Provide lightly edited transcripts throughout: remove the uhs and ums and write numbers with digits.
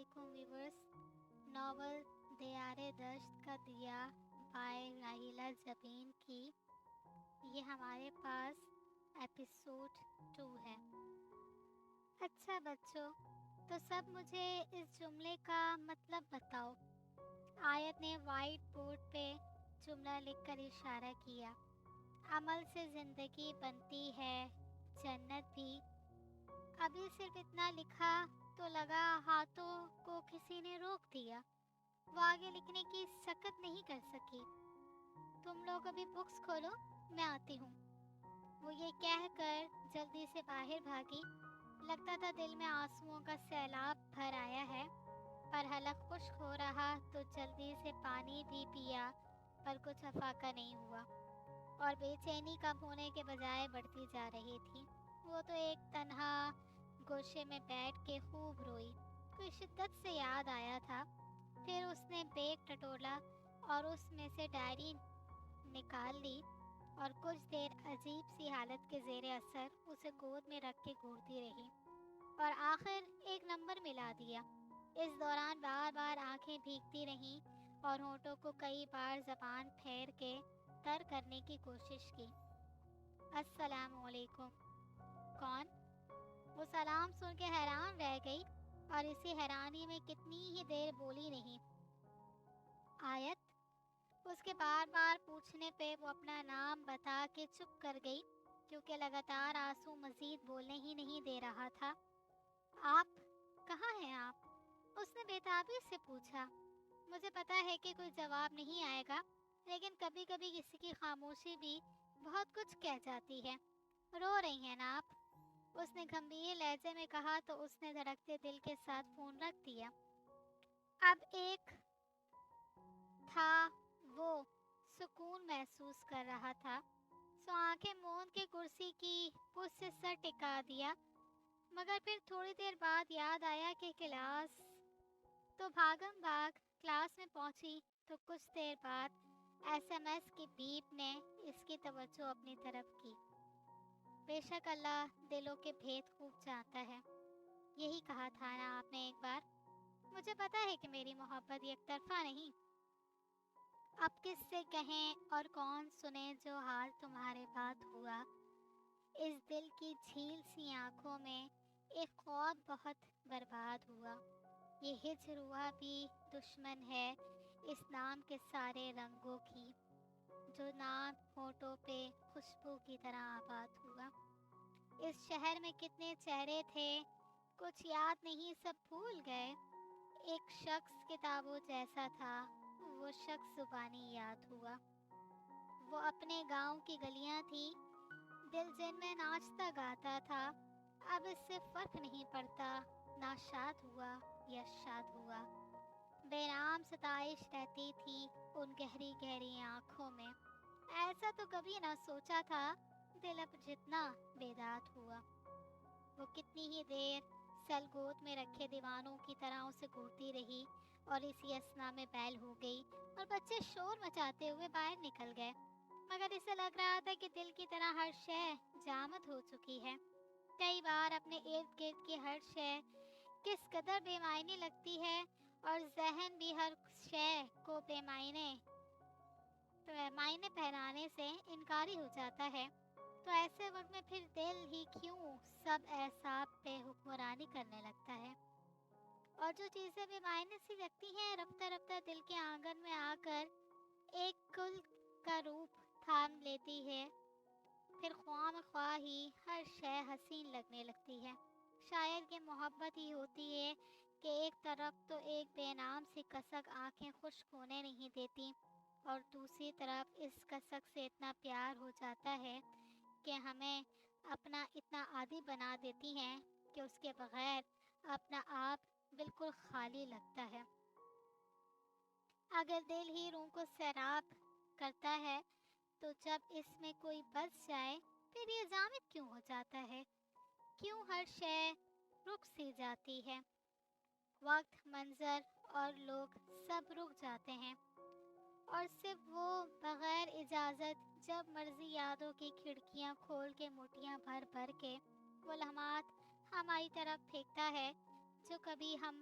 علیکم viewers. Novel دیار دشت کا دیا بائے راہیلہ زبین کی یہ ہمارے پاس ایپیسوڈ 2 ہے. اچھا بچوں، تو سب مجھے اس جملے کا مطلب بتاؤ. آیت نے وائٹ بورڈ پہ جملہ لکھ کر اشارہ کیا. عمل سے زندگی بنتی ہے، جنت بھی. ابھی صرف اتنا لکھا تو لگا ہاتھوں کو کسی نے روک دیا. وہ آگے لکھنے کی سکت نہیں کر سکی. تم لوگ ابھی بکس کھولو، میں آتی ہوں. وہ یہ کہہ کر جلدی سے باہر بھاگی. لگتا تھا دل میں آنسوؤں کا سیلاب بھر آیا ہے. پر حلق خشک ہو رہا تو جلدی سے پانی بھی پیا، پر کچھ افاقہ نہیں ہوا اور بے چینی کم ہونے کے بجائے بڑھتی جا رہی تھی. وہ تو ایک تنہا گوشے میں بیٹھ کے خوب روئی. کوئی شدت سے یاد آیا تھا. پھر اس نے بیگ ٹٹولا اور اس میں سے ڈائری نکال لی اور کچھ دیر عجیب سی حالت کے زیر اثر اسے گود میں رکھ کے گھورتی رہی اور آخر ایک نمبر ملا دیا. اس دوران بار بار آنکھیں بھیگتی رہیں اور ہونٹوں کو کئی بار زبان پھیر کے تر کرنے کی کوشش کی. السلام علیکم. کون؟ وہ سلام سن کے حیران رہ گئی اور اسی حیرانی میں کتنی ہی دیر بولی نہیں. آیت. اس کے بار بار پوچھنے پہ وہ اپنا نام بتا کے چپ کر گئی کیونکہ لگاتار آنسو مزید بولنے ہی نہیں دے رہا تھا. آپ کہاں ہیں آپ؟ اس نے بےتابی سے پوچھا. مجھے پتا ہے کہ کوئی جواب نہیں آئے گا، لیکن کبھی کبھی کسی کی خاموشی بھی بہت کچھ کہہ جاتی ہے. رو رہی ہیں نا آپ؟ اس نے گھمبیر لہجے میں کہا تو اس نے دھڑکتے دل کے ساتھ فون رکھ دیا. اب ایک تھا وہ سکون محسوس کر رہا تھا، سو آنکھیں موند کے کرسی کی پشت سے سر ٹکا دیا. مگر پھر تھوڑی دیر بعد یاد آیا کہ کلاس، تو بھاگم بھاگ کلاس میں پہنچی تو کچھ دیر بعد ایس ایم ایس کی بیپ نے اس کی توجہ اپنی طرف کی. بے شک اللہ دلوں کے بھید خوب جانتا ہے. یہی کہا تھا نا آپ نے ایک بار. مجھے پتا ہے کہ میری محبت یک طرفہ نہیں. اب کس سے کہیں اور کون سنے جو حال تمہارے بعد ہوا. اس دل کی جھیل سی آنکھوں میں ایک خواب بہت برباد ہوا. یہ ہجر ہوا بھی دشمن ہے اس نام کے سارے رنگوں کی، جو نام ہونٹوں پہ خوشبو کی طرح آباد ہوا. اس شہر میں کتنے چہرے تھے، کچھ یاد نہیں سب بھول گئے. ایک شخص کتابوں جیسا تھا، وہ شخص زبانی یاد ہوا. وہ اپنے گاؤں کی گلیاں تھی، دل جن میں ناچتا گاتا تھا. اب اس سے فرق نہیں پڑتا ناشاد ہوا یا شاد ہوا. بے نام ستائش رہتی تھی ان گہری گہری آنکھوں میں. ایسا تو کبھی نہ سوچا تھا، دل اب جتنا بیداد ہوا. وہ کتنی ہی دیر سل گود میں رکھے دیوانوں کی طرح اسے گھورتی رہی اور اسی اسنا میں بیل ہو گئی اور بچے شور مچاتے ہوئے باہر نکل گئے. مگر اسے لگ رہا تھا کہ دل کی طرح ہر شے جامد ہو چکی ہے. کئی بار اپنے ارد گرد کی ہر شے کس قدر بے معنی لگتی ہے اور ذہن بھی ہر شے کو بے معنی پہنانے سے انکاری ہو جاتا ہے. تو ایسے وقت میں پھر دل ہی کیوں سب اعصاب پہ حکمرانی کرنے لگتا ہے، اور جو چیزیں بے معنی سی لگتی ہیں رفتہ رفتہ دل کے آنگن میں آ کر ایک کل کا روپ تھام لیتی ہے. پھر خواہ مخواہ ہی ہر شے حسین لگنے لگتی ہے. شاید یہ محبت ہی ہوتی ہے کہ ایک طرف تو ایک بے نام سی کسک آنکھیں خشک ہونے نہیں دیتی اور دوسری طرف اس کسک سے اتنا پیار ہو جاتا ہے کہ ہمیں اپنا اتنا عادی بنا دیتی ہیں کہ اس کے بغیر اپنا آپ بالکل خالی لگتا ہے. اگر دل ہی روح کو سیراب کرتا ہے تو جب اس میں کوئی بس جائے پھر یہ جامد کیوں ہو جاتا ہے؟ کیوں ہر شے رک سی جاتی ہے؟ وقت، منظر اور لوگ سب رک جاتے ہیں اور صرف وہ بغیر اجازت جب مرضی یادوں کی کھڑکیاں کھول کے مٹھیاں بھر بھر کے وہ لمحات ہماری طرف پھینکتا ہے جو کبھی ہم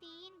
3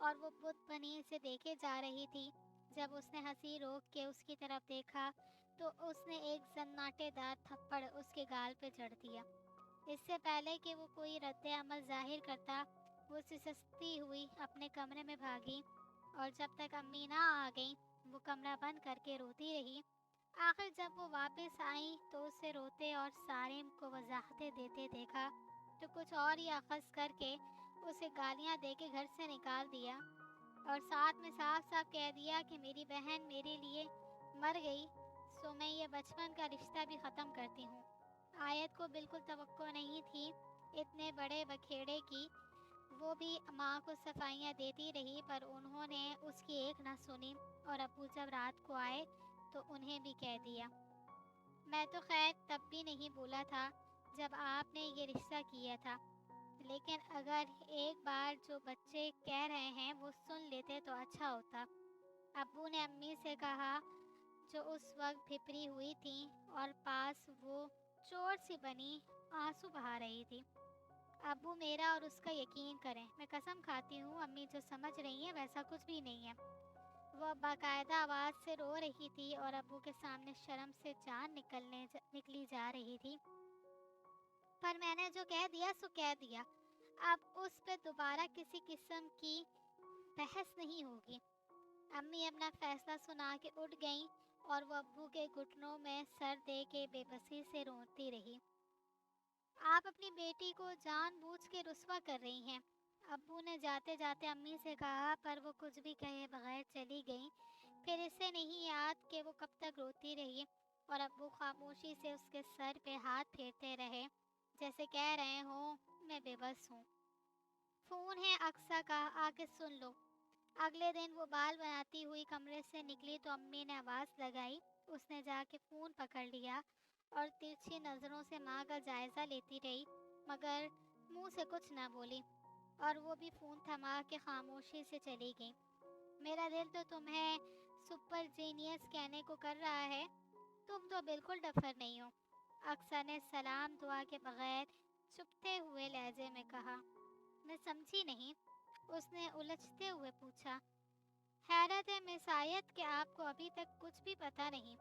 اور وہ بت بنی سے دیکھے جا رہی تھی۔ جب اس نے ہنسی روک کے اس کی طرف دیکھا تو اس نے ایک سناٹے دار تھپڑ اس کے گال پہ جڑ دیا۔ اس سے پہلے کہ وہ کوئی رد عمل ظاہر کرتا، وہ سستی ہوئی اپنے کمرے میں بھاگی، اور جب تک امی نہ آ گئیں وہ کمرہ بند کر کے روتی رہی۔ آخر جب وہ واپس آئیں تو اسے روتے اور سارم کو وضاحتیں دیتے دیکھا تو کچھ اور ہی اخذ کر کے اسے گالیاں دے کے گھر سے نکال دیا، اور ساتھ میں صاف صاف کہہ دیا کہ میری بہن میرے لیے مر گئی، سو میں یہ بچپن کا رشتہ بھی ختم کرتی ہوں۔ آیت کو بالکل توقع نہیں تھی اتنے بڑے بکھیڑے کی۔ وہ بھی ماں کو صفائیاں دیتی رہی، پر انہوں نے اس کی ایک نہ سنی، اور ابو جب رات کو آئے تو انہیں بھی کہہ دیا۔ میں تو خیر تب بھی نہیں بولا تھا جب آپ نے یہ رشتہ کیا تھا، لیکن اگر ایک بار جو بچے کہہ رہے ہیں وہ سن لیتے تو اچھا ہوتا۔ ابو نے امی سے کہا، جو اس وقت بھپری ہوئی تھی اور پاس وہ چور سی بنی آنسو بہا رہی تھی۔ ابو میرا اور اس کا یقین کریں، میں قسم کھاتی ہوں امی جو سمجھ رہی ہیں ویسا کچھ بھی نہیں ہے۔ وہ باقاعدہ آواز سے رو رہی تھی اور ابو کے سامنے شرم سے جان نکلی جا رہی تھی۔ پر میں نے جو کہہ دیا سو کہہ دیا، اب اس پہ دوبارہ کسی قسم کی بحث نہیں ہوگی۔ امی اپنا فیصلہ سنا کے اٹھ گئیں اور وہ ابو کے گھٹنوں میں سر دے کے بے بسی سے روتی رہی۔ آپ اپنی بیٹی کو جان بوجھ کے رسوا کر رہی ہیں، ابو نے جاتے جاتے امی سے کہا، پر وہ کچھ بھی کہے بغیر چلی گئیں۔ پھر اسے نہیں یاد کہ وہ کب تک روتی رہی، اور ابو خاموشی سے اس کے سر پہ ہاتھ پھیرتے رہے جیسے کہہ رہے ہوں میں بے بس ہوں۔ فون ہے اقصیٰ کا، آ کے سن لو۔ اگلے دن وہ بال بناتی ہوئی کمرے سے نکلی تو امی نے آواز لگائی۔ اس نے جا کے فون پکڑ لیا اور ترچھی نظروں سے ماں کا جائزہ لیتی رہی، مگر منہ سے کچھ نہ بولی، اور وہ بھی فون تھما کے خاموشی سے چلی گئی۔ میرا دل تو تمہیں سپر جینیس کہنے کو کر رہا ہے، تم تو بالکل ڈفر نہیں ہو، اقصیٰ نے سلام دعا کے بغیر چپتے ہوئے لہجے میں کہا۔ میں سمجھی نہیں، اس نے الجھتے ہوئے پوچھا۔ حیرت ہے مس آیت کہ آپ کو ابھی تک کچھ بھی پتہ نہیں،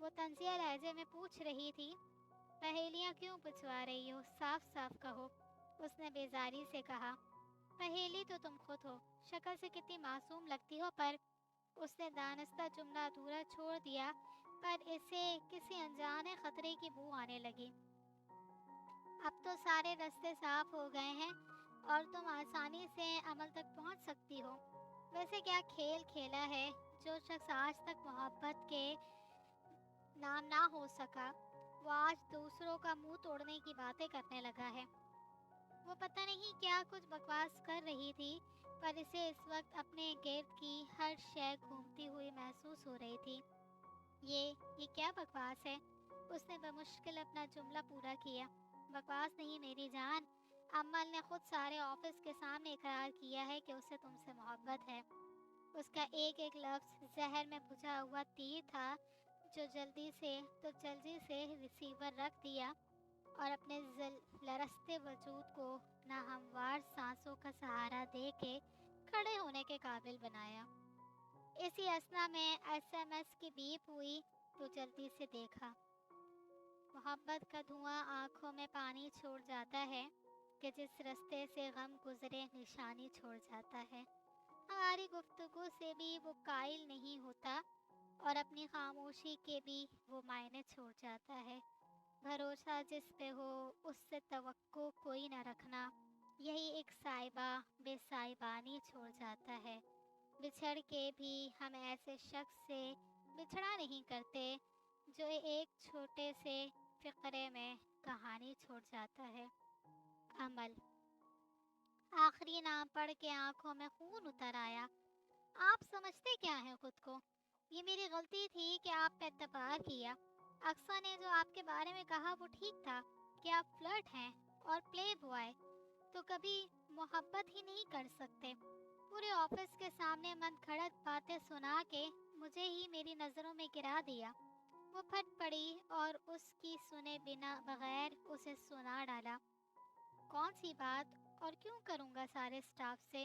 وہ طنزیہ لہجے میں پوچھ رہی تھی۔ پہیلیاں کیوں پچھوا رہی ہو، صاف صاف کہو، اس نے بیزاری سے کہا۔ پہیلی تو تم خود ہو، شکل سے کتنی معصوم لگتی ہو، پر اس نے دانستہ جملہ ادھورا چھوڑ دیا، پر اسے کسی انجانے خطرے کی بو آنے لگی۔ اب تو سارے راستے صاف ہو گئے ہیں اور تم آسانی سے عمل تک پہنچ سکتی ہو۔ ویسے کیا کھیل کھیلا ہے، جو شخص آج تک محبت کے نام نہ ہو سکا، وہ آج دوسروں کا منہ توڑنے کی باتیں کرنے لگا ہے۔ وہ پتہ نہیں کیا کچھ بکواس کر رہی تھی، پر اسے اس وقت اپنے گرد کی ہر شے گھومتی ہوئی محسوس ہو رہی تھی۔ یہ کیا بکواس ہے؟ اس نے بمشکل اپنا جملہ پورا کیا۔ بکواس نہیں میری جان، امل نے خود سارے آفس کے سامنے اقرار کیا ہے کہ اسے تم سے محبت ہے۔ اس کا ایک ایک لفظ زہر میں بجھا ہوا تیر تھا، جو جلدی سے ریسیور رکھ دیا اور اپنے لرزتے وجود کو ناہموار سانسوں کا سہارا دے کے کھڑے ہونے کے قابل بنایا۔ اسی اثنا میں ایس ایم ایس کی بیپ ہوئی تو جلدی سے دیکھا۔ محبت کا دھواں آنکھوں میں پانی چھوڑ جاتا ہے کہ جس رستے سے غم گزرے نشانی چھوڑ جاتا ہے۔ ہماری گفتگو سے بھی وہ قائل نہیں ہوتا اور اپنی خاموشی کے بھی وہ معنی چھوڑ جاتا ہے۔ بھروسہ جس پہ ہو اس سے توقع کوئی نہ رکھنا، یہی ایک سائبہ بے سائبانی چھوڑ جاتا ہے۔ بچھڑ کے بھی ہم ایسے شخص سے بچھڑا نہیں کرتے جو ایک چھوٹے سے فقرے میں کہانی چھوڑ جاتا ہے۔ عمل۔ آخری نام پڑھ کے آنکھوں میں خون اتر آیا۔ آپ سمجھتے کیا ہیں خود کو؟ یہ میری غلطی تھی کہ آپ پہ اعتبار کیا۔ اقصیٰ نے جو آپ کے بارے میں کہا وہ ٹھیک تھا کہ آپ فلرٹ ہیں اور پلے بوائے، تو کبھی محبت ہی نہیں کر سکتے۔ پورے آفس کے سامنے من گھڑت باتیں سنا کے مجھے ہی میری نظروں میں گرا دیا۔ وہ پھٹ پڑی اور اس کی سنے بغیر اسے سنا ڈالا۔ کون سی بات، اور کیوں کروں گا سارے سٹاف سے؟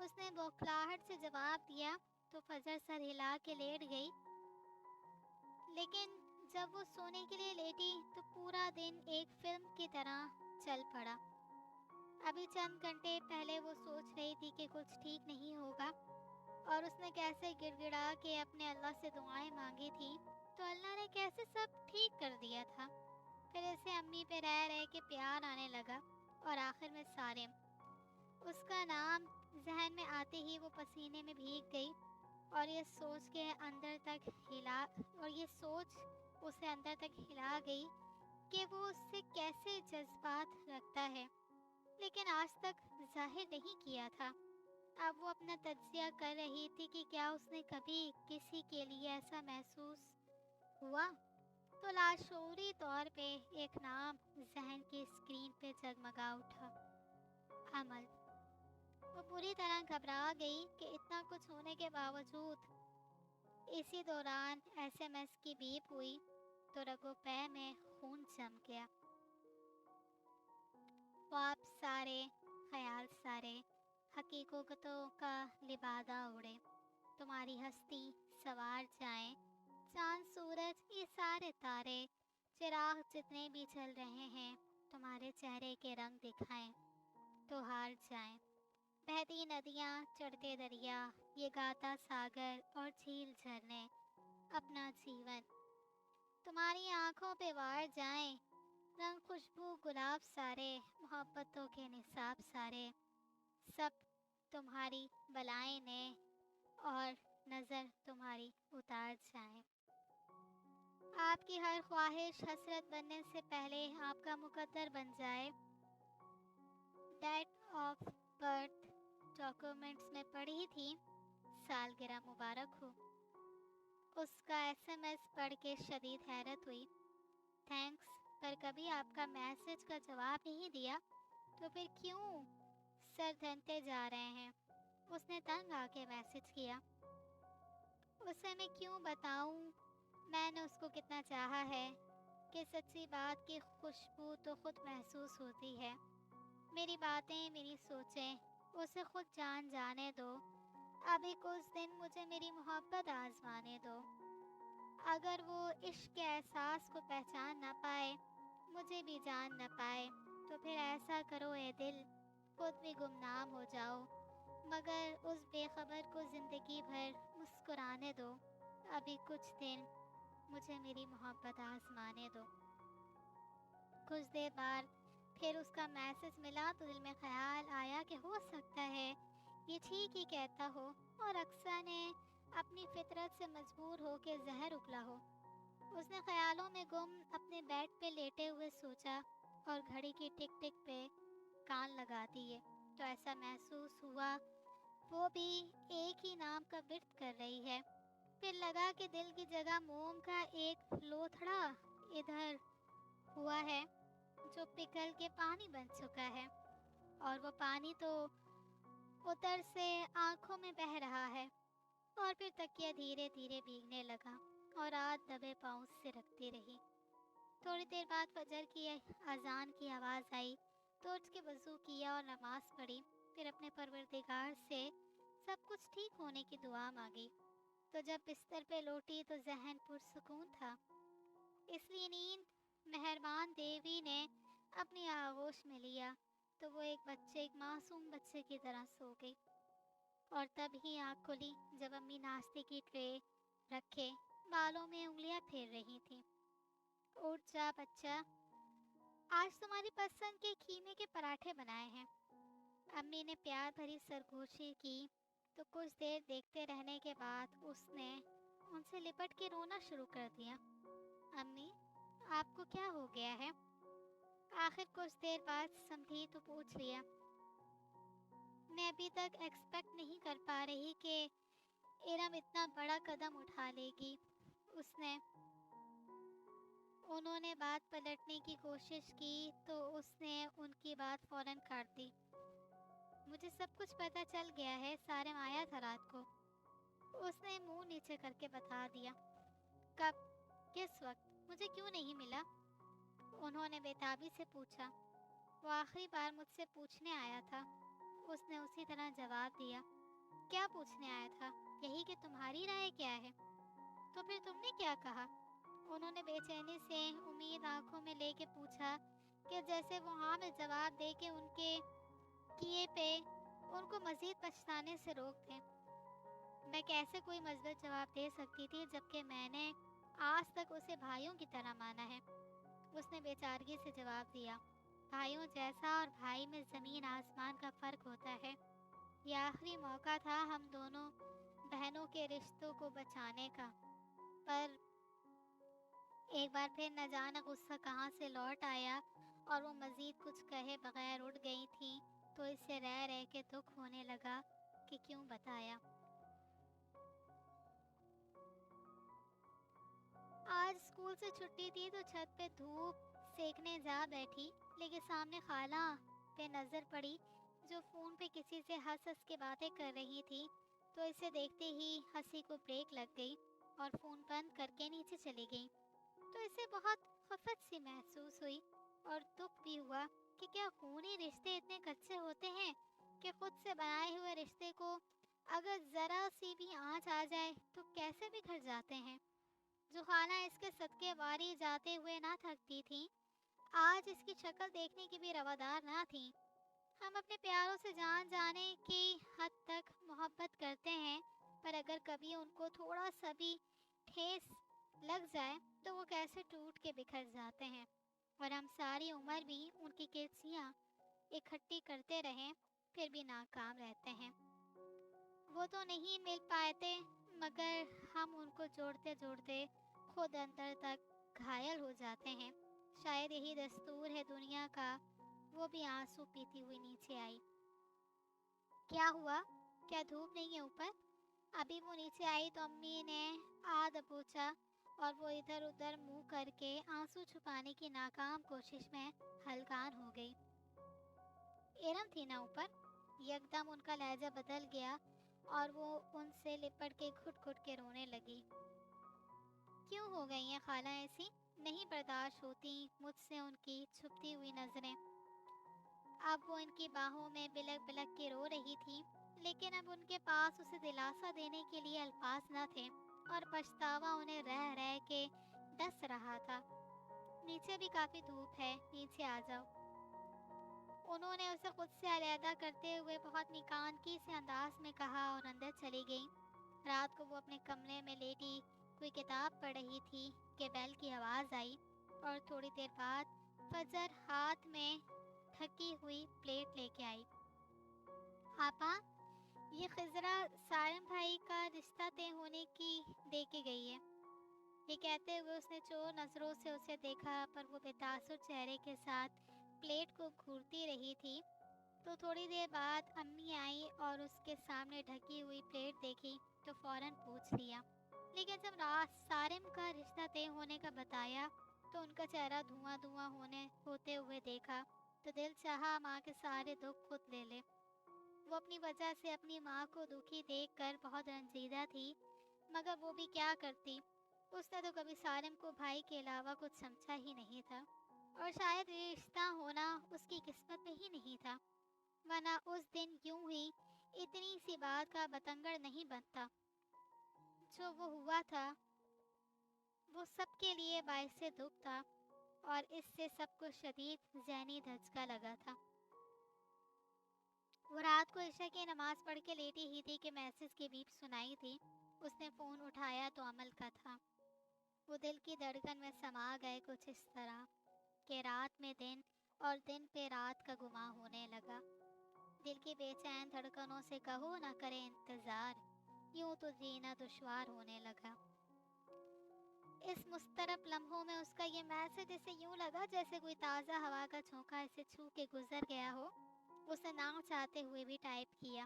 اس نے بوکھلاہٹ سے جواب دیا تو فجر سر ہلا کے لیٹ گئی، لیکن جب وہ سونے کے لیے لیٹی تو پورا دن ایک فلم کی طرح چل پڑا۔ ابھی چند گھنٹے پہلے وہ سوچ رہی تھی کہ کچھ ٹھیک نہیں ہوگا، اور اس نے کیسے گڑ گڑا کے اپنے اللہ سے دعائیں مانگی تھی، تو اللہ نے کیسے سب ٹھیک کر دیا تھا۔ پھر اسے امی پہ رہ رہ کے پیار آنے لگا، اور آخر میں سارم۔ اس کا نام ذہن میں آتے ہی وہ پسینے میں بھیگ گئی، اور یہ سوچ اسے اندر تک ہلا گئی کہ وہ اس سے کیسے جذبات رکھتا ہے، لیکن آج تک ظاہر نہیں کیا تھا۔ اب وہ اپنا تجزیہ کر رہی تھی کہ کیا اس نے کبھی کسی کے لیے ایسا محسوس ہوا، تو لاشعوری طور پہ ایک نام ذہن کی اسکرین پہ جگمگا اٹھا: عمل۔ وہ بری طرح گھبرا گئی کہ اتنا کچھ ہونے کے باوجود۔ اسی دوران SMS کی بیپ ہوئی تو رگوں پے میں خون جم گیا۔ خواب سارے، خیال سارے، حقیقتوں کا لبادہ اڑے، تمہاری ہستی سوار جائیں، چاند سورج یہ سارے تارے، چراغ جتنے بھی چل رہے ہیں تمہارے چہرے کے رنگ دکھائیں تو ہار جائیں، بہتی ندیاں، چڑھتے دریا، یہ گاتا ساگر اور جھیل جھرنے، اپنا جیون تمہاری آنکھوں پہ وار جائیں، رنگ خوشبو گلاب سارے، محبتوں کے نصاب سارے، سب تمہاری بلائیں نے اور نظر تمہاری اتار جائیں۔ آپ کی ہر خواہش حسرت بننے سے پہلے آپ کا مقدر بن جائے۔ ڈیٹ آف برتھ ڈاکیومنٹس میں پڑھی تھی، سالگرہ مبارک ہو۔ اس کا SMS پڑھ کے شدید حیرت ہوئی۔ تھینکس، پر کبھی آپ کا میسج کا جواب نہیں دیا، تو پھر کیوں سر دھنتے جا رہے ہیں؟ اس نے تنگ آ کے میسج کیا۔ اسے میں کیوں بتاؤں میں نے اس کو کتنا چاہا ہے، کہ سچی بات کی خوشبو تو خود محسوس ہوتی ہے۔ میری باتیں، میری سوچیں اسے خود جانے دو۔ ابھی کچھ دن مجھے میری محبت آزمانے دو۔ اگر وہ عشق کے احساس کو پہچان نہ پائے، مجھے بھی جان نہ پائے، تو پھر ایسا کرو اے دل، خود بھی گمنام ہو جاؤ، مگر اس بے خبر کو زندگی بھر مسکرانے دو۔ ابھی کچھ دن مجھے میری محبت آزمانے دو۔ کچھ دیر بعد پھر اس کا میسج ملا تو دل میں خیال آیا کہ ہو سکتا ہے یہ ٹھیک ہی کہتا ہو، اور اکثر نے اپنی فطرت سے مجبور ہو کے زہر اگلا ہو۔ اس نے خیالوں میں گم اپنے بیڈ پہ لیٹے ہوئے سوچا، اور گھڑی کی ٹک ٹک پہ کان لگا دیے تو ایسا محسوس ہوا وہ بھی ایک ہی نام کا ورد کر رہی ہے۔ پھر لگا کہ دل کی جگہ موم کا ایک لوتھڑا ادھر ہوا ہے جو پگھل کے پانی بن چکا ہے، اور وہ پانی تو اتر سے آنکھوں میں بہہ رہا ہے۔ اور پھر تکیہ دھیرے دھیرے بھیگنے لگا، اور رات دبے پاؤں سے رکھتی رہی۔ تھوڑی دیر بعد فجر کی اذان کی آواز آئی تو اٹھ کے وضو کیا اور نماز پڑھی، پھر اپنے پروردگار سے سب کچھ ٹھیک ہونے کی دعا مانگی۔ تو جب بستر پہ لوٹی تو ذہن پرسکون تھا، اس لیے نیند مہربان دیوی نے اپنی آغوش میں لیا تو وہ ایک معصوم بچے کی طرح سو گئی۔ اور تب ہی آنکھ کھلی جب امی ناشتے کی ٹرے رکھے بالوں میں انگلیاں پھیر رہی تھی۔ اٹھ جا بچہ، آج تمہاری پسند کے کیمے کے پراٹھے بنائے ہیں۔ امی نے پیار بھری سرگوشی کی تو کچھ دیر دیکھتے رہنے کے بعد اس نے ان سے لپٹ کے رونا شروع کر دیا۔ امی، آپ کو کیا ہو گیا ہے؟ آخر کچھ دیر بعد سمجھی تو پوچھ لیا۔ میں ابھی تک ایکسپیکٹ نہیں کر پا رہی کہ ارم اتنا بڑا قدم اٹھا لے گی۔ انہوں نے بات پلٹنے کی کوشش کی تو اس نے ان کی بات فوراً کاٹ دی۔ مجھے سب کچھ پتہ چل گیا ہے، سارم آیا تھا رات کو۔ اس نے منہ نیچے کر کے بتا دیا۔ کب؟ کس وقت؟ مجھے کیوں نہیں ملا؟ انہوں نے بے تابی سے پوچھا۔ وہ آخری بار مجھ سے پوچھنے آیا تھا، اس نے اسی طرح جواب دیا، کیا پوچھنے آیا تھا؟ یہی کہ تمہاری رائے کیا ہے؟ تو پھر تم نے کیا کہا؟ انہوں نے بے چینی سے امید آنکھوں میں لے کے پوچھا کہ جیسے وہ ہاں میں جواب دے کے ان کے کیے پہ ان کو مزید پچھتانے سے روک دیں۔ میں کیسے کوئی مثبت جواب دے سکتی تھی جبکہ میں نے آج تک اسے بھائیوں کی طرح مانا ہے؟ اس نے بے چارگی سے جواب دیا، بھائیوں جیسا اور بھائی میں زمین آسمان کا فرق ہوتا ہے۔ یہ آخری موقع تھا ہم دونوں بہنوں کے رشتوں کو بچانے کا، پر ایک بار پھر نہ جانا غصہ کہاں سے لوٹ آیا اور وہ مزید کچھ کہے بغیر اٹھ گئی تھی تو اس سے رہ رہ کے دکھ ہونے لگا کہ کیوں بتایا۔ آج اسکول سے چھٹی تھی تو چھت پہ دھوپ سیکنے جا بیٹھی، لیکن سامنے خالہ پہ نظر پڑی جو فون پہ کسی سے ہنس ہنس کے باتیں کر رہی تھی، تو اسے دیکھتے ہی ہنسی کو بریک لگ گئی اور فون بند کر کے نیچے چلی گئی۔ تو اسے بہت خفت سی محسوس ہوئی اور دکھ بھی ہوا کہ کیا خونی رشتے اتنے کچے ہوتے ہیں کہ خود سے بنائے ہوئے رشتے کو اگر ذرا سی بھی آنچ آ جائے تو کیسے بکھر جاتے ہیں۔ جو خانہ اس کے صدقے واری جاتے ہوئے نہ تھکتی تھی، آج اس کی شکل دیکھنے کی بھی روادار نہ تھی۔ ہم اپنے پیاروں سے جان جانے کی حد تک محبت کرتے ہیں، پر اگر کبھی ان کو تھوڑا سا بھی ٹھیس لگ جائے تو وہ کیسے ٹوٹ کے بکھر جاتے ہیں، اور ہم ساری عمر بھی ان کی کرسیاں اکٹھی کرتے رہیں پھر بھی ناکام رہتے ہیں۔ وہ تو نہیں مل پاتے مگر ہم ان کو جوڑتے جوڑتے خود اندر تک گھائل ہو جاتے ہیں۔ شاید یہی دستور ہے دنیا کا۔ وہ بھی آنسو پیتی ہوئی نیچے آئی۔ کیا ہوا؟ کیا دھوپ نہیں ہے اوپر؟ ابھی وہ نیچے آئی تو امی نے دبوچا اور وہ ادھر ادھر منہ کر کے آنسو چھپانے کی ناکام کوشش میں ہلکان ہو گئی۔ ارم تھی نا اوپر؟ یکدم ان کا لہجہ بدل گیا اور وہ ان سے لپٹ کے گھٹ گھٹ کے رونے لگی۔ کیوں ہو گئی ہیں خالہ ایسی؟ نہیں برداشت ہوتی مجھ سے ان کی چھپتی ہوئی نظریں۔ اب وہ ان کی باہوں میں بلک بلک کے رو رہی تھی، لیکن اب ان کے پاس اسے دلاسا دینے کے لیے الفاظ نہ تھے اور پچھتاوا انہیں رہ رہ کے ڈس رہا تھا۔ نیچے بھی کافی دھوپ ہے، نیچے آ جاؤ۔ انہوں نے اسے خود سے علیحدہ کرتے ہوئے بہت نکانکی سے انداز میں کہا اور اندر چلی گئی۔ رات کو وہ اپنے کمرے میں لیٹی کوئی کتاب پڑھ رہی تھی کہ بیل کی آواز آئی اور تھوڑی دیر بعد فجر ہاتھ میں ڈھکی ہوئی پلیٹ لے کے آئی۔ آپا، یہ خضرا سارم بھائی کا رشتہ طے ہونے کی دے کے گئی ہے۔ یہ کہتے ہوئے اس نے چور نظروں سے اسے دیکھا، پر وہ بے تاثر چہرے کے ساتھ پلیٹ کو گھورتی رہی تھی۔ تو تھوڑی دیر بعد امی آئی اور اس کے سامنے ڈھکی ہوئی پلیٹ دیکھی تو فوراً پوچھ لیا، لیکن جب سارم کا رشتہ طے ہونے کا بتایا تو ان کا چہرہ دھواں دھواں ہوتے ہوئے دیکھا تو دل چاہا ماں کے سارے دکھ خود لے لے۔ وہ اپنی وجہ سے اپنی ماں کو دکھی دیکھ کر بہت رنجیدہ تھی، مگر وہ بھی کیا کرتی؟ اس نے تو کبھی سارم کو بھائی کے علاوہ کچھ سمجھا ہی نہیں تھا، اور شاید رشتہ ہونا اس کی قسمت میں ہی نہیں تھا، ورنہ اس دن یوں ہی اتنی سی بات کا بتنگڑ نہیں بنتا۔ جو وہ ہوا تھا وہ سب کے لیے باعث دکھ تھا، اور اس سے سب کو شدید ذہنی دھچکا لگا تھا۔ وہ رات کو عشاء کی نماز پڑھ کے لیٹی ہی تھی کہ میسج کی بیپ سنائی تھی۔ اس نے فون اٹھایا تو عمل کا تھا۔ وہ دل کی دھڑکن میں سما گئے کچھ اس طرح کہ رات میں دن اور دن پہ رات کا گماں ہونے لگا۔ دل کی بے چین دھڑکنوں سے کہو نہ کرے انتظار، یوں تو جینا دشوار ہونے لگا۔ اس مضطرب لمحوں میں اس کا یہ میسج اسے یوں لگا جیسے کوئی تازہ ہوا کا جھونکا اسے چھو کے گزر گیا ہو۔ اس نے نام چاہتے ہوئے بھی ٹائپ کیا،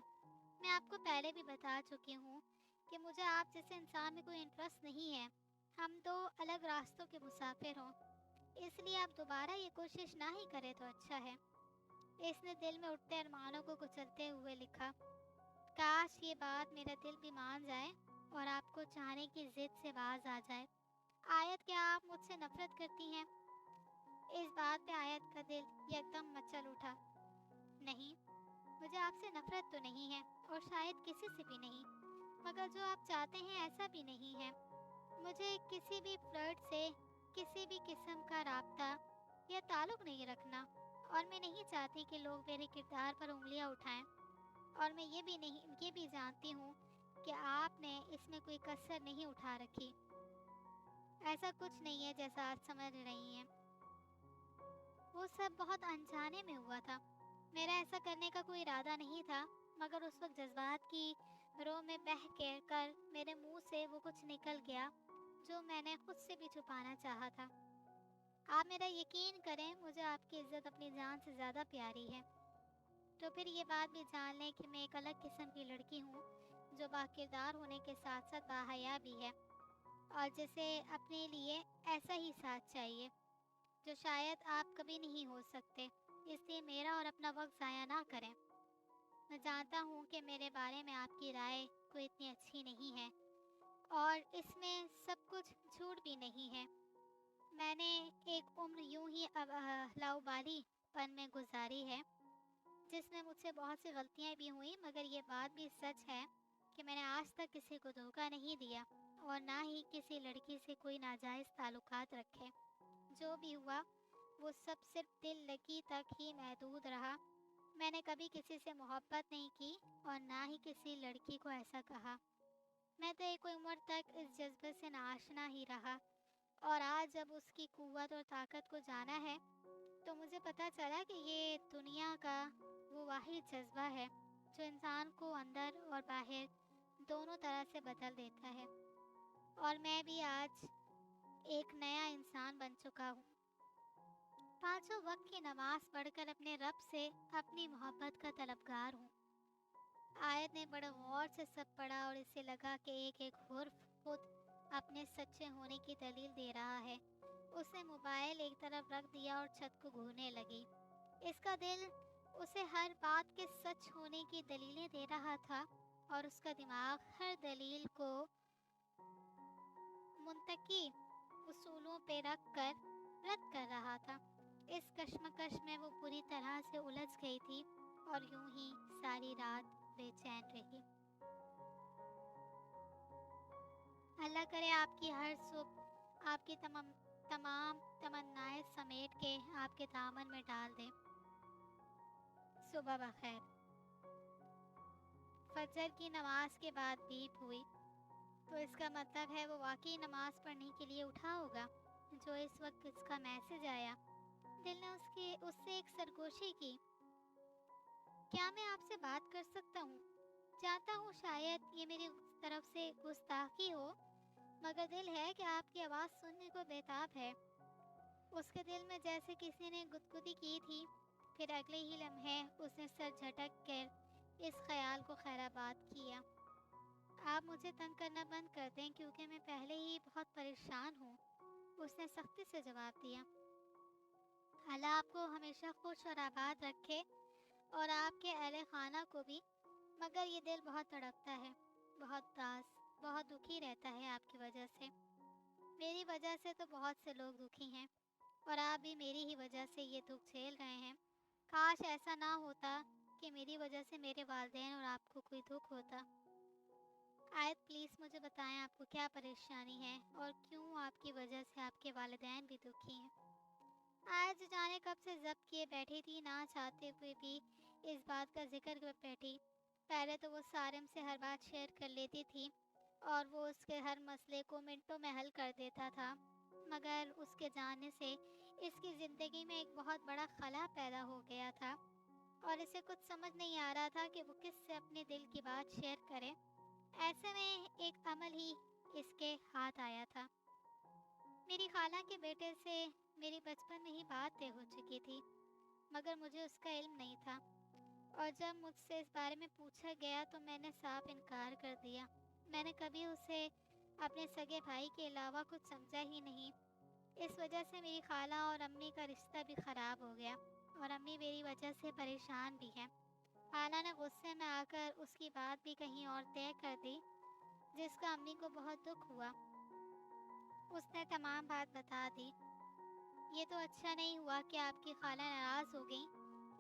میں آپ کو پہلے بھی بتا چکی ہوں کہ مجھے آپ جیسے انسان میں کوئی انٹرسٹ نہیں ہے۔ ہم دو الگ راستوں کے مسافر ہوں، اس لیے آپ دوبارہ یہ کوشش نہ ہی کریں تو اچھا ہے۔ اس نے دل میں اٹھتے ارمانوں کو کچلتے ہوئے لکھا، کاش یہ بات میرا دل بھی مان جائے اور آپ کو چاہنے کی ضد سے باز آ جائے۔ آیت، کیا آپ مجھ سے نفرت کرتی ہیں؟ اس بات پہ آیت کا دل یکدم مچل اٹھا۔ نہیں، مجھے آپ سے نفرت تو نہیں ہے اور شاید کسی سے بھی نہیں، مگر جو آپ چاہتے ہیں ایسا بھی نہیں ہے۔ مجھے کسی بھی فلرٹ سے کسی بھی قسم کا رابطہ یا تعلق نہیں رکھنا، اور میں نہیں چاہتی کہ لوگ میرے کردار پر انگلیاں اٹھائیں، اور میں یہ بھی جانتی ہوں کہ آپ نے اس میں کوئی کسر نہیں اٹھا رکھی۔ ایسا کچھ نہیں ہے جیسا آج سمجھ رہی ہیں۔ وہ سب بہت انجانے میں ہوا تھا۔ میرا ایسا کرنے کا کوئی ارادہ نہیں تھا، مگر اس وقت جذبات کی رو میں بہہ کر میرے منہ سے وہ کچھ نکل گیا جو میں نے خود سے بھی چھپانا چاہا تھا۔ آپ میرا یقین کریں، مجھے آپ کی عزت اپنی جان سے زیادہ پیاری ہے۔ تو پھر یہ بات بھی جان لیں کہ میں ایک الگ قسم کی لڑکی ہوں، جو باکردار ہونے کے ساتھ ساتھ باحیا بھی ہے، اور جسے اپنے لیے ایسا ہی ساتھ چاہیے جو شاید آپ کبھی نہیں ہو سکتے۔ اس لیے میرا اور اپنا وقت ضائع نہ کریں۔ میں جانتا ہوں کہ میرے بارے میں آپ کی رائے کوئی اتنی اچھی نہیں ہے، اور اس میں سب کچھ جھوٹ بھی نہیں ہے۔ میں نے ایک عمر یوں ہی لاؤبالی پن میں گزاری ہے، جس میں مجھ سے بہت سی غلطیاں بھی ہوئیں، مگر یہ بات بھی سچ ہے کہ میں نے آج تک کسی کو دھوکہ نہیں دیا، اور نہ ہی کسی لڑکی سے کوئی ناجائز تعلقات رکھے۔ جو بھی ہوا وہ سب صرف دل لگی تک ہی محدود رہا۔ میں نے کبھی کسی سے محبت نہیں کی، اور نہ ہی کسی لڑکی کو ایسا کہا۔ میں تو ایک عمر تک اس جذبے سے ناآشنا ہی رہا، اور آج جب اس کی قوت اور طاقت کو جانا ہے تو مجھے پتہ چلا کہ یہ دنیا کا وہ واحد جذبہ ہے جو انسان کو اندر اور باہر دونوں طرح سے بدل دیتا ہے، اور میں بھی آج ایک نیا انسان بن چکا ہوں۔ پانچوں وقت کی نماز پڑھ کر اپنے رب سے اپنی محبت کا طلبگار ہوں۔ آیت نے بڑے غور سے سب پڑھا، اور اسے لگا کہ ایک ایک حرف خود اپنے سچے ہونے کی دلیل دے رہا ہے۔ اس نے موبائل ایک طرف رکھ دیا اور چھت کو گھورنے لگی۔ اس کا دل اسے ہر بات کے سچ ہونے کی دلیلیں دے رہا تھا، اور اس کا دماغ ہر دلیل کو منطقی اصولوں پہ رکھ کر رد کر رہا تھا۔ اس کشمکش میں وہ پوری طرح سے الجھ گئی تھی، اور یوں ہی ساری رات بے چین رہی۔ اللہ کرے آپ کی ہر صبح آپ کی تمام تمنائیں سمیٹ کے آپ کے دامن میں ڈال دے۔ صبح بخیر۔ فجر کی نماز کے بعد بیپ ہوئی، تو اس کا مطلب ہے وہ واقعی نماز پڑھنے کے لیے اٹھا ہوگا جو اس وقت اس کا میسج آیا۔ دل نے اس سے ایک سرگوشی کی، کیا میں آپ سے بات کر سکتا ہوں؟ جانتا ہوں شاید یہ میری طرف سے گستاخی ہو، مگر دل ہے کہ آپ کی آواز سننے کو بیتاب ہے۔ اس کے دل میں جیسے کسی نے گدگدی کی تھی، پھر اگلے ہی لمحے اس نے سر جھٹک کر اس خیال کو خیرآباد کیا، آپ مجھے تنگ کرنا بند کر دیں کیونکہ میں پہلے ہی بہت پریشان ہوں۔ اس نے سختی سے جواب دیا، اللہ آپ کو ہمیشہ خوش اور آباد رکھے، اور آپ کے اہل خانہ کو بھی، مگر یہ دل بہت تڑپتا ہے، بہت اداس، بہت دکھی رہتا ہے آپ کی وجہ سے۔ میری وجہ سے تو بہت سے لوگ دکھی ہیں، اور آپ بھی میری ہی وجہ سے یہ دکھ جھیل رہے ہیں۔ کاش ایسا نہ ہوتا کہ میری وجہ سے میرے والدین اور آپ کو کوئی دکھ ہوتا۔ آیت پلیز مجھے بتائیں آپ کو کیا پریشانی ہے، اور کیوں آپ کی وجہ سے آپ کے والدین بھی دکھی ہیں۔ آیت جانے کب سے ضبط کیے بیٹھی تھی، نہ چاہتے ہوئے بھی اس بات کا ذکر کر بیٹھی۔ پہلے تو وہ سارم سے ہر بات شیئر کر لیتی تھی، اور وہ اس کے ہر مسئلے کو منٹوں میں حل کر دیتا تھا، مگر اس کے جانے سے اس کی زندگی میں ایک بہت بڑا خلا پیدا ہو گیا تھا، اور اسے کچھ سمجھ نہیں آ رہا تھا کہ وہ کس سے اپنے دل کی بات شیئر کرے۔ ایسے میں ایک عمل ہی اس کے ہاتھ آیا تھا۔ میری خالہ کے بیٹے سے میری بچپن میں ہی بات طے ہو چکی تھی، مگر مجھے اس کا علم نہیں تھا، اور جب مجھ سے اس بارے میں پوچھا گیا تو میں نے صاف انکار کر دیا۔ میں نے کبھی اسے اپنے سگے بھائی کے علاوہ کچھ سمجھا ہی نہیں۔ اس وجہ سے میری خالہ اور امی کا رشتہ بھی خراب ہو گیا، اور امی میری وجہ سے پریشان بھی ہیں۔ خالہ نے غصے میں آ کر اس کی بات بھی کہیں اور طے کر دی، جس کا امی کو بہت دکھ ہوا۔ اس نے تمام بات بتا دی۔ یہ تو اچھا نہیں ہوا کہ آپ کی خالہ ناراض ہو گئیں،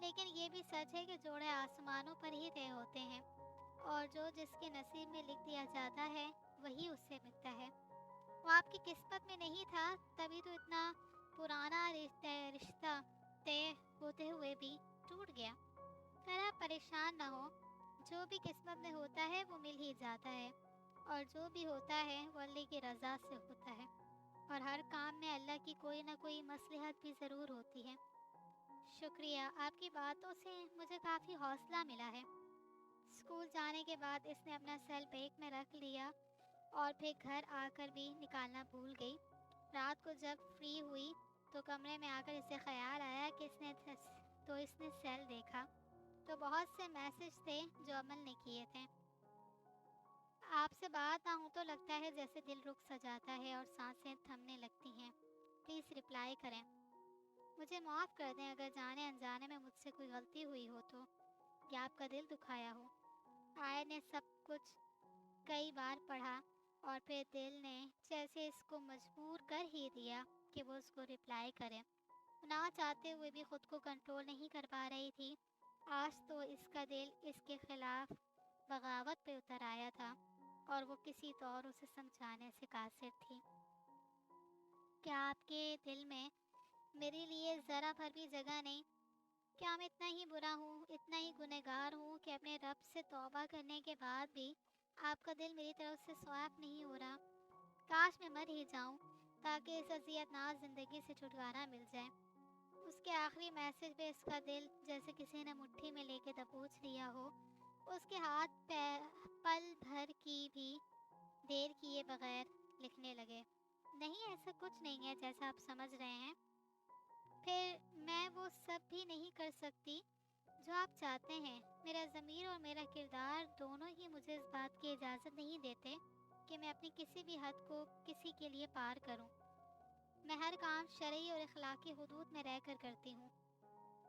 لیکن یہ بھی سچ ہے کہ جوڑے آسمانوں پر ہی طے ہوتے ہیں، اور جو جس کے نصیب میں لکھ دیا جاتا ہے وہی اس سے ملتا ہے۔ وہ آپ کی قسمت میں نہیں تھا، تبھی تو اتنا پرانا رشتہ طے ہوتے ہوئے بھی ٹوٹ گیا۔ پر آپ پریشان نہ ہو، جو بھی قسمت میں ہوتا ہے وہ مل ہی جاتا ہے، اور جو بھی ہوتا ہے وہ اللہ کی رضا سے ہوتا ہے، اور ہر کام میں اللہ کی کوئی نہ کوئی مصلحت بھی ضرور ہوتی ہے۔ شکریہ، آپ کی باتوں سے مجھے کافی حوصلہ ملا ہے۔ اسکول جانے کے بعد اس نے اپنا سیل بیگ میں رکھ لیا اور پھر گھر آ کر بھی نکالنا بھول گئی۔ رات کو جب فری ہوئی تو کمرے میں آ کر اسے خیال آیا کہ اس نے سیل دیکھا تو بہت سے میسج تھے جو عمل نے کیے تھے۔ آپ سے بات نہ ہو تو لگتا ہے جیسے دل رک سا جاتا ہے اور سانسیں تھمنے لگتی ہیں۔ پلیز رپلائی کریں۔ مجھے معاف کر دیں اگر جانے انجانے میں مجھ سے کوئی غلطی ہوئی ہو تو، یا آپ کا دل دکھایا ہو۔ آئے نے سب کچھ کئی بار پڑھا اور پھر دل نے جیسے اس کو مجبور کر ہی دیا کہ وہ اس کو رپلائی کرے۔ نہ چاہتے ہوئے بھی خود کو کنٹرول نہیں کر پا رہی تھی۔ آج تو اس کا دل اس کے خلاف بغاوت پہ اتر آیا تھا، اور وہ کسی طور اسے سمجھانے سے قاصر تھی۔ کیا آپ کے دل میں میرے لیے ذرا بھر بھی جگہ نہیں؟ کیا میں اتنا ہی برا ہوں، اتنا ہی گنہگار ہوں کہ اپنے رب سے توبہ کرنے کے بعد بھی آپ کا دل میری طرف سے صاف نہیں ہو رہا؟ کاش میں مر ہی جاؤں تاکہ اس اذیت ناک زندگی سے چھٹکارا مل جائے۔ اس کے آخری میسج پہ اس کا دل جیسے کسی نے مٹھی میں لے کے دبوچ لیا ہو۔ اس کے ہاتھ پل بھر کی بھی دیر کیے بغیر لکھنے لگے، نہیں ایسا کچھ نہیں ہے جیسا آپ سمجھ رہے ہیں۔ پھر میں وہ سب بھی نہیں کر سکتی جو آپ چاہتے ہیں۔ میرا ضمیر اور میرا کردار دونوں ہی مجھے اس بات کی اجازت نہیں دیتے کہ میں اپنی کسی بھی حد کو کسی کے لیے پار کروں۔ میں ہر کام شرعی اور اخلاقی حدود میں رہ کر کرتی ہوں۔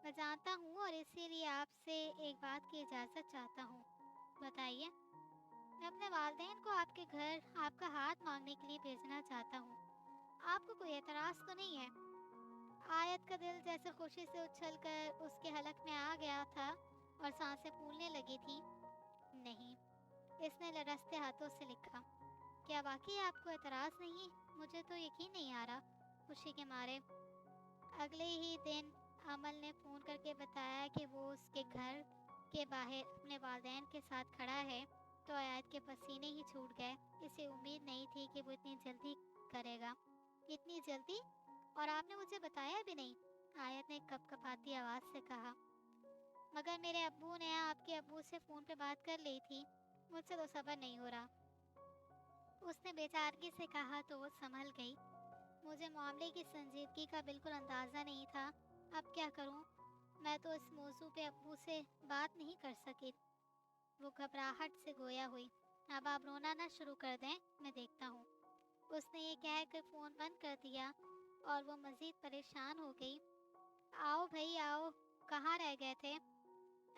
میں جانتا ہوں، اور اسی لیے آپ سے ایک بات کی اجازت چاہتا ہوں۔ بتائیے۔ میں اپنے والدین کو آپ کے گھر آپ کا ہاتھ مانگنے کے لیے بھیجنا چاہتا ہوں۔ آپ کو کوئی اعتراض تو نہیں ہے؟ آیت کا دل جیسے خوشی سے اچھل کر اس کے حلق میں آ گیا تھا اور سانسیں پھولنے لگی تھی۔ نہیں، اس نے لرزتے ہاتھوں سے لکھا۔ کیا واقعی آپ کو اعتراض نہیں؟ مجھے تو یقین نہیں آ رہا، خوشی کے مارے۔ اگلے ہی دن عمل نے فون کر کے بتایا کہ وہ اس کے گھر کے باہر اپنے والدین کے ساتھ کھڑا ہے تو آیت کے پسینے ہی چھوٹ گئے۔ اسے امید نہیں تھی کہ وہ اتنی جلدی کرے گا۔ اتنی جلدی؟ اور آپ نے مجھے بتایا بھی نہیں؟ آیت نے کپ کپاتی آواز سے کہا۔ مگر میرے ابو نے آپ کے ابو سے فون پہ بات کر لی تھی، مجھ سے تو صبر نہیں ہو رہا، اس نے بے چارگی سے کہا تو وہ سنبھل گئی۔ مجھے معاملے کی سنجیدگی کا بالکل اندازہ نہیں تھا۔ اب کیا کروں؟ میں تو اس موضوع پہ ابو سے بات نہیں کر سکی۔ وہ گھبراہٹ سے گویا ہوئی۔ اب آپ رونا نہ شروع کر دیں، میں دیکھتا ہوں۔ اس نے یہ کہہ کر فون بند کر دیا اور وہ مزید پریشان ہو گئی۔ آؤ بھائی آؤ، کہاں رہ گئے تھے؟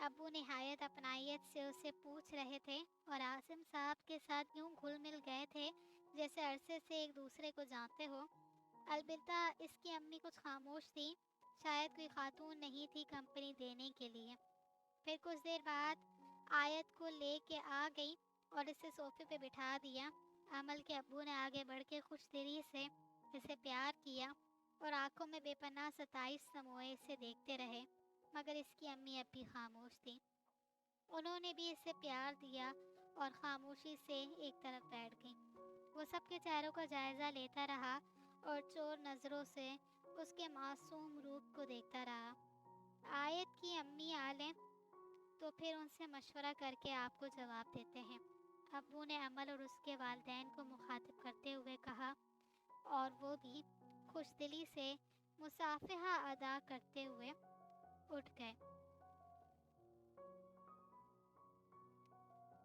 ابو نہایت اپنائیت سے اسے پوچھ رہے تھے اور عاصم صاحب کے ساتھ یوں گھل مل گئے تھے جیسے عرصے سے ایک دوسرے کو جانتے ہو۔ البتہ اس کی امی کچھ خاموش تھی، شاید کوئی خاتون نہیں تھی کمپنی دینے کے لیے۔ پھر کچھ دیر بعد آیت کو لے کے آ گئی اور اسے صوفے پہ بٹھا دیا۔ عمل کے ابو نے آگے بڑھ کے خوش دلی سے اسے پیار کیا اور آنکھوں میں بے پناہ ستائش سموئے اسے دیکھتے رہے، مگر اس کی امی اب بھی خاموش تھی۔ انہوں نے بھی اسے پیار دیا اور خاموشی سے ایک طرف بیٹھ گئی۔ وہ سب کے چہروں کا جائزہ لیتا رہا اور چور نظروں سے اس کے معصوم روپ کو دیکھتا رہا۔ آیت کی امی عالم تو پھر ان سے مشورہ کر کے آپ کو جواب دیتے ہیں۔ ابو نے عمل اور اس کے والدین کو مخاطب کرتے ہوئے کہا، اور وہ بھی خوش دلی سے مصافحہ ادا کرتے ہوئے اٹھ گئے۔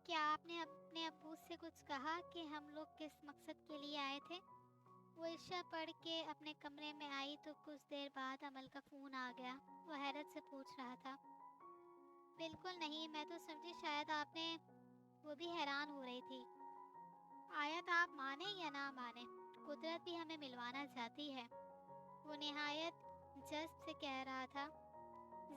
کیا آپ نے اپنے ابو سے کچھ کہا کہ ہم لوگ کس مقصد کے لیے آئے تھے؟ وہ عشاء پڑھ کے اپنے کمرے میں آئی تو کچھ دیر بعد عمل کا فون آ گیا۔ وہ حیرت سے پوچھ رہا تھا۔ بالکل نہیں، میں تو سمجھی شاید آپ نے۔ وہ بھی حیران ہو رہی تھی۔ آیت آپ مانے یا نہ مانے، قدرت بھی ہمیں ملوانا چاہتی ہے، وہ نہایت جذب سے کہہ رہا تھا۔